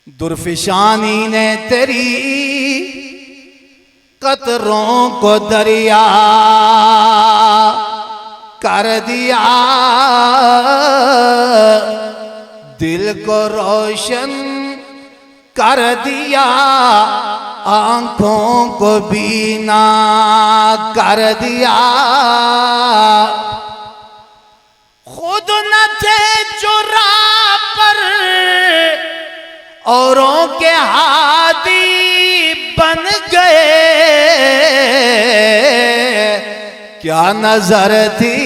दुर्फिशानी ने तेरी कतरों को दरिया कर दिया, दिल को रोशन कर दिया, आंखों को बीना कर दिया। खुद न थे जो राह पर औरों के हादी बन गए, क्या नजर थी,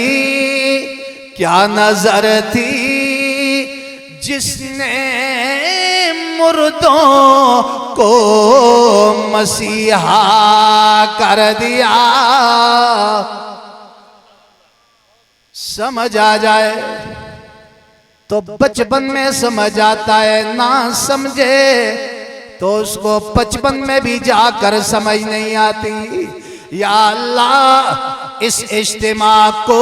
क्या नजर थी जिसने मुर्दों को मसीहा कर दिया। समझ आ जाए तो बचपन में समझ आता है, ना समझे तो उसको बचपन में भी जाकर समझ नहीं आती। या अल्लाह इस इज्तिमा को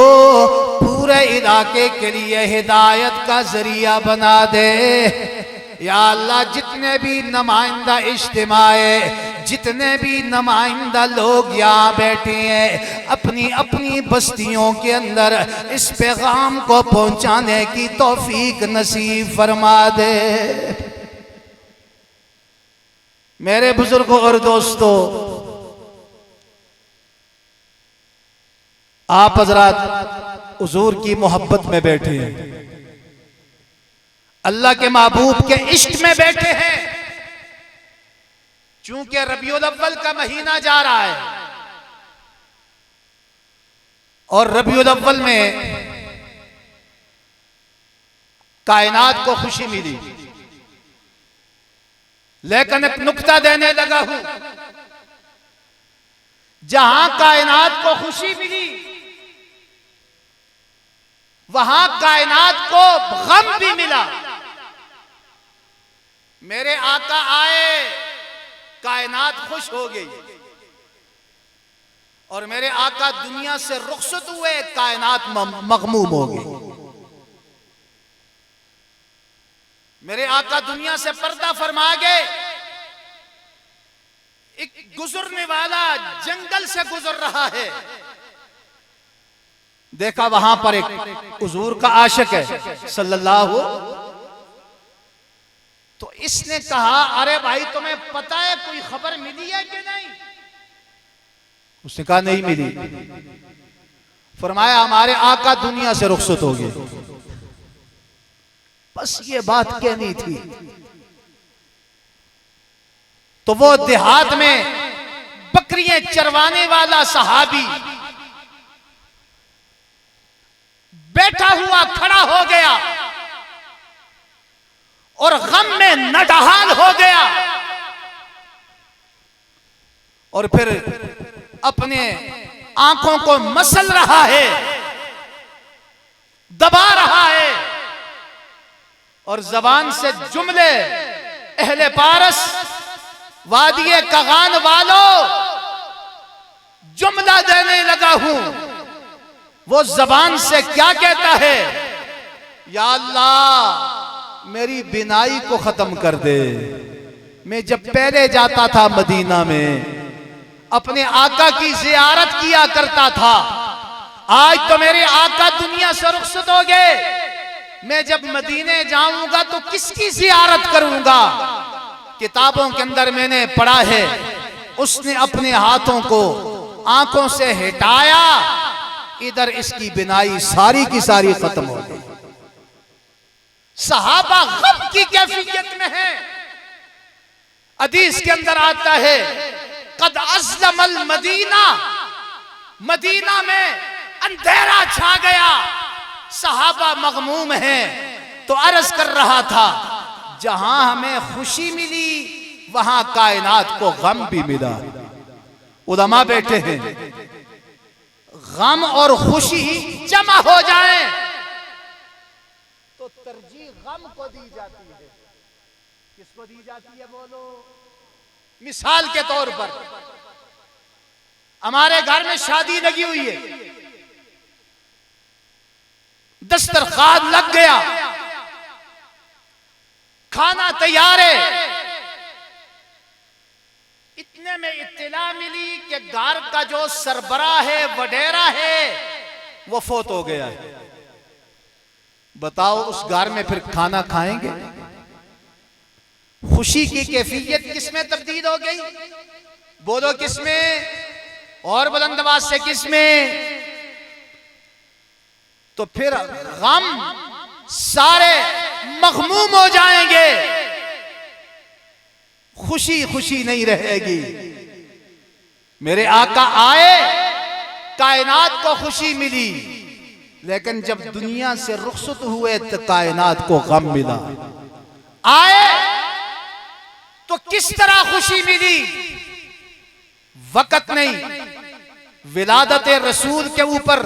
पूरे इलाके के लिए हिदायत का जरिया बना दे। या अल्लाह जितने भी नुमाइंदा इज्तिमाए, जितने भी नुमाइंदा लोग यहाँ बैठे हैं, अपनी अपनी बस्तियों के अंदर इस पैगाम को पहुंचाने की तौफीक नसीब फरमा दे। मेरे बुजुर्गों और दोस्तों, आप हजरात हुजूर की मोहब्बत में बैठे हैं, अल्लाह के महबूब के इश्क में बैठे हैं। चूंकि रबीउल अव्वल का महीना जा रहा है और रबीउल अव्वल में कायनात को खुशी मिली, लेकिन एक नुक्ता देने लगा हूं, जहां कायनात को खुशी मिली वहां कायनात को गम भी मिला। मेरे आका आए, कायनात खुश हो गई, और मेरे आका दुनिया से रुखसत हुए, कायनात मगमूम हो गई। मेरे आका दुनिया से पर्दा फरमा गए। एक गुजरने वाला जंगल से गुजर रहा है, देखा वहां पर एक हुजूर का आशिक है सल्लल्लाहु, तो इसने कहा, अरे भाई तुम्हें पता है कोई खबर मिली है कि नहीं? उसने कहा नहीं मिली। फरमाया हमारे आका दुनिया से रुखसत हो गए। बस ये बात कहनी थी। तो वो देहात में बकरियां चरवाने वाला सहाबी बैठा हुआ खड़ा हो गया और गम में नडहाल हो गया, और फिर अपने आंखों को मसल रहा है, दबा रहा है, और जबान से जुमले अहले पारस वादिये कगान वालों जुमला देने लगा हूं। वो जबान से क्या कहता है? या अल्लाह मेरी बिनाई को खत्म कर दे। मैं जब पहले जाता था मदीना में, अपने आका की जियारत किया करता था, आज तो मेरे आका दुनिया से रुखसत हो गए, मैं जब मदीने जाऊंगा तो किसकी जियारत करूंगा? किताबों के अंदर मैंने पढ़ा है, उसने अपने हाथों को आंखों से हटाया, इधर इसकी बिनाई सारी की सारी खत्म हो गई। सहाबा गम की कैफियत में है। हदीस के अंदर आता है, कद अज़लमल मदीना, मदीना में अंधेरा छा गया, सहाबा मगमूम है। तो अर्ज कर रहा था, जहां हमें खुशी मिली वहां कायनात को गम भी मिला। उलमा बैठे हैं, गम और खुशी जमा हो जाए तो तरजीह गम को दी जाती है। किसको दी जाती है बोलो? मिसाल के तौर पर हमारे घर में शादी लगी हुई है, दस्तरखान लग गया, खाना तैयार है। इतने में इत्तला मिली कि गार का जो सरबराह है, वडेरा है, वो फौत हो गया है। बताओ उस गार में फिर खाना खाएंगे? खुशी की कैफियत किसमें तब्दील हो गई? बोलो किसमें? और बुलंद आवाज से किसमें? तो फिर गम सारे मखमूम हो जाएंगे, खुशी खुशी नहीं रहेगी। मेरे आका आए, कायनात को खुशी मिली, लेकिन जब दुनिया से रुखसत हुए तो कायनात को गम मिला। आए तो किस तरह खुशी मिली? वक्त नहीं, विलादत रसूल के ऊपर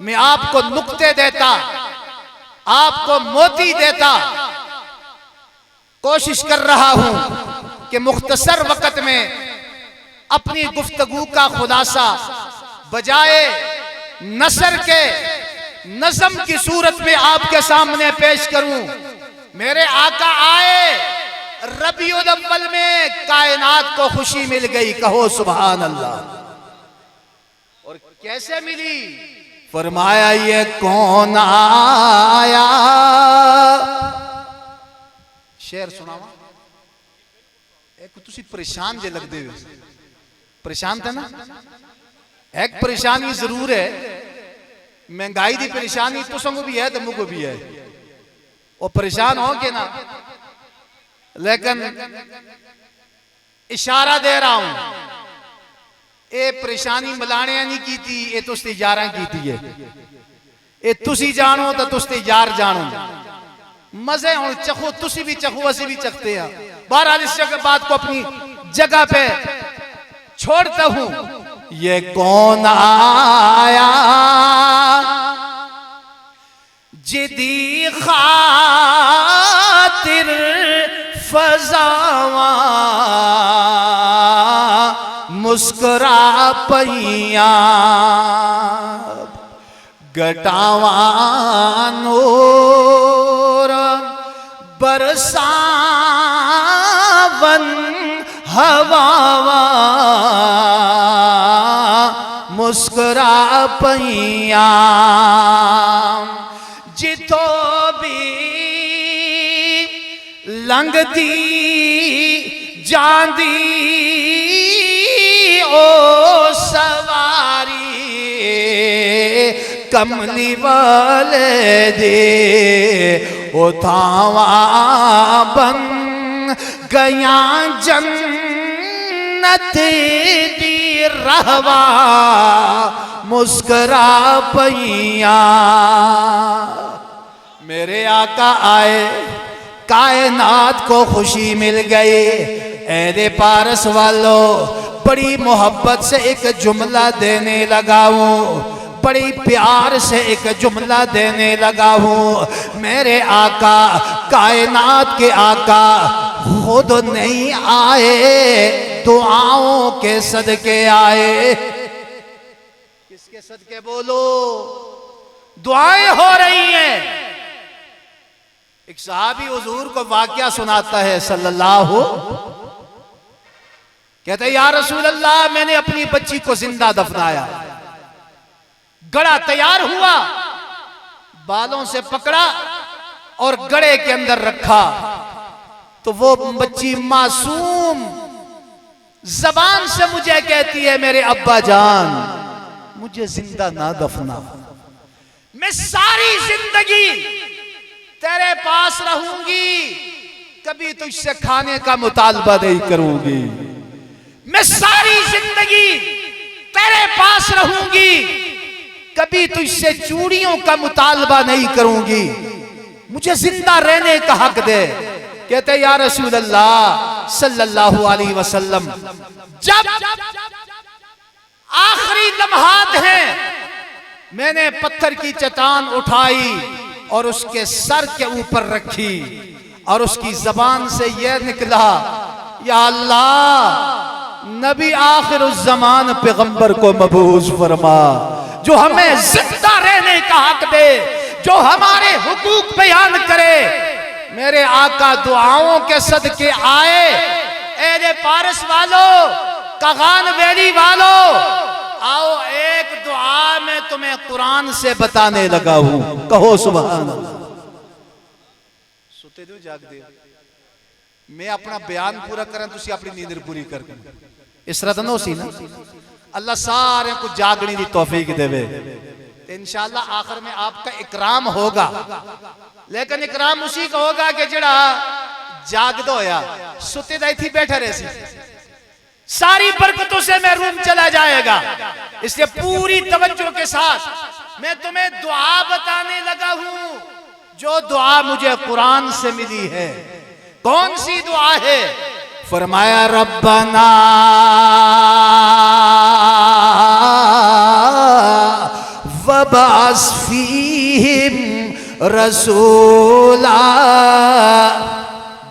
मैं आपको नुक्ते देता, आपको मोती देता। कोशिश कर रहा हूं कि मुख्तसर वक्त में अपनी गुफ्तगू का खुलासा बजाए नसर के नज़म की सूरत में आपके सामने पेश करूं। मेरे आका आए, रबीउल अव्वल में कायनात को खुशी मिल गई। कहो सुभान अल्लाह। और कैसे मिली? फरमाया ये कौन आया। शेर सुनावा। एक तुसी परेशान जे लगदे हो, परेशान थे ना? एक परेशानी जरूर है, महंगाई की परेशानी तुसंगो भी है तो मुझको भी है। वो परेशान हो के ना, लेकिन इशारा दे रहा हूं, ये परेशानी मलाने नहीं की थी, ये तुस यारा की थी है। ये तुसी जानो तो तुस यार जानो। मजे हूं चखो, तुसी भी चखो, असी भी चखते हैं। बहरहाल इस जगह बात को अपनी जगह पे छोड़ता हूं। ये कौन आया जिदी खातिर फजावा मुस्कुरा पैया गटावा नूर बरसावन हवावा मुस्कुरा पैया जितो भी लंघदी जांदी ओ सवारी कमली वाले दे उठावा बन गया जन्नत दी रहवा मुस्कुरा पैया। मेरे आका आए, कायनात को खुशी मिल गई। ऐदे पारस वालों, बड़ी मोहब्बत से एक जुमला देने लगा हूं, बड़ी प्यार से एक जुमला देने लगा हूं। मेरे आका, कायनात के आका खुद नहीं आए, दुआओं के सदके आए। किसके सदके बोलो? दुआएं हो रही हैं। एक सहाबी हुजूर को वाकया सुनाता है सल्लल्लाहु, कहते या रसूल अल्लाह, मैंने अपनी बच्ची को जिंदा दफनाया, गड़ा तैयार हुआ, बालों से पकड़ा और गड़े के अंदर रखा, तो वो बच्ची मासूम जबान से मुझे कहती है, मेरे अब्बा जान मुझे जिंदा ना दफना, मैं सारी जिंदगी तेरे पास रहूंगी, कभी तुझसे खाने का मुतालबा नहीं करूंगी, मैं सारी जिंदगी तेरे पास रहूंगी, कभी तुझसे चूड़ियों का मुतालबा नहीं करूंगी, मुझे जिंदा रहने का हक दे। कहते या रसूल अल्लाह सल्लल्लाहु अलैहि वसल्लम, जब आखिरी लम्हात हैं, मैंने पत्थर की चट्टान उठाई और उसके सर के ऊपर रखी और उसकी जबान से यह निकला, या अल्लाह नबी आखिर उस जमान पैगंबर को मबूस फरमा, जो हमें जिंदा रहने का हक दे, जो हमारे हुकूक बयान करे। मेरे आका दुआओं के सदके आए। एरे पारस वालों, कगान वैली वालों, आओ एक दुआ में तुम्हें कुरान से बताने लगा हूं। कहो सुभान अल्लाह। सुते दो जाग दे, मैं अपना बयान पूरा करा, तुसी अपनी नींद पूरी कर दे। इस तरह नो सी ना, अल्लाह सारे को जागने की तौफीक देवे। इंशाअल्लाह आखिर में आपका इकराम होगा, लेकिन इकराम उसी का होगा कि जड़ा जागदो होया, सुते दा इथी बैठा रहे सी, सारी बरकतों से महरूम चला जाएगा। इसलिए पूरी तवज्जो के साथ मैं तुम्हें दुआ बताने लगा हूं, जो दुआ मुझे कुरान से मिली है। कौन सी दुआ है? फरमाया रब्बना वबास फीहिम रसूला।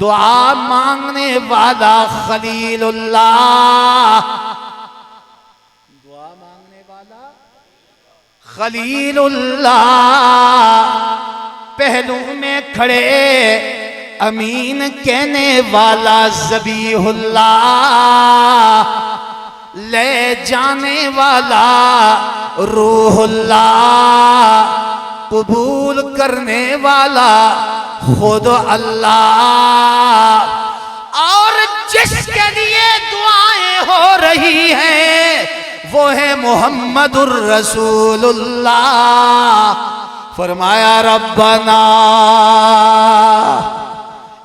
दुआ मांगने वाला खलीलुल्लाह, दुआ मांगने वाला खलीलुल्लाह, पहलू में खड़े अमीन कहने वाला ज़बीहुल्लाह, ले जाने वाला रूहुल्लाह, कबूल करने वाला खुद अल्लाह। और जिसके लिए दुआएं हो रही हैं वो है मुहम्मदुर रसूलुल्लाह। फरमाया रब्बना,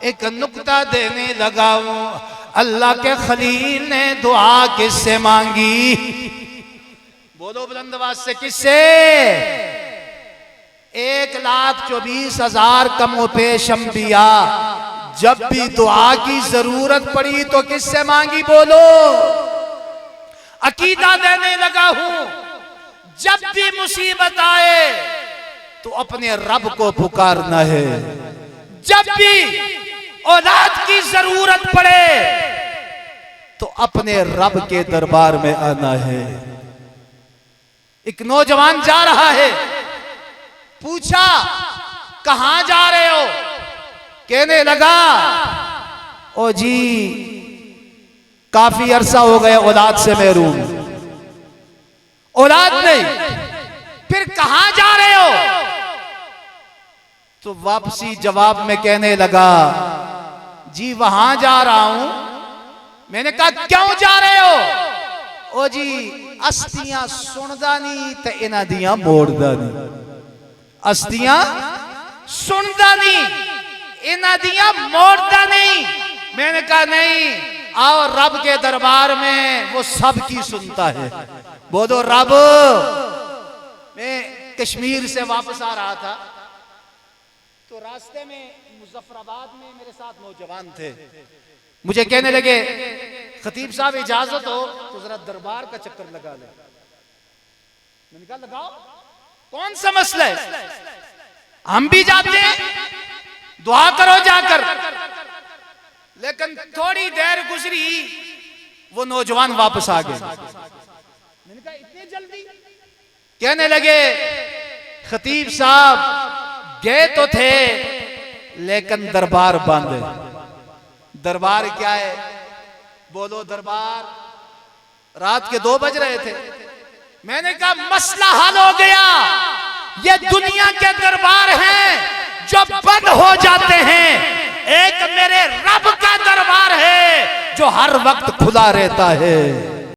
एक नुक्ता देने लगा हूं, अल्लाह के खलील ने दुआ किससे मांगी? बोलो बुलंद आवाज से, किससे? 1,24,000 कमो पेश अंबिया, जब भी दुआ की जरूरत पड़ी तो किससे मांगी? बोलो। अकीदा देने लगा हूं, जब भी मुसीबत आए तो अपने रब को पुकारना है, जब भी औलाद की जरूरत पड़े तो अपने रब के दरबार में आना है। एक नौजवान जा रहा है, पूछा कहां जा रहे हो? कहने लगा ओ जी काफी अरसा हो गया औलाद से महरूम, औलाद नहीं। फिर कहां जा रहे हो? तो वापसी जवाब में कहने लगा जी वहां जा रहा हूं। मैंने कहा क्यों जा रहे हो? ओ जी अस्तियां सुनदा नहीं ते इना दियां मोड़दा नहीं, अस्तियां सुनदा नहीं इना दियां मोड़दा नहीं। मैंने कहा नहीं, आओ रब के दरबार में, वो सबकी सुनता है। बोलो रब। मैं कश्मीर से वापस आ रहा था तो रास्ते में मुजफ्फराबाद में मेरे साथ नौजवान थे, मुझे कहने लगे खतीब साहब इजाजत हो तो जरा दरबार का चक्कर लगा ले। मैंने कहा लगाओ, कौन सा मसला है, हम भी जाते हैं, दुआ करो जाकर। लेकिन थोड़ी देर गुजरी, वो नौजवान वापस आ गए। मैंने कहा इतनी जल्दी? कहने लगे खतीब साहब गए तो थे लेकिन दरबार बंद है। दरबार क्या है? बोलो दरबार। रात के 2 बज रहे थे। मैंने कहा मसला हल हो गया, ये दुनिया के दरबार हैं जो बंद हो जाते हैं, एक मेरे रब का दरबार है जो हर वक्त खुला रहता है।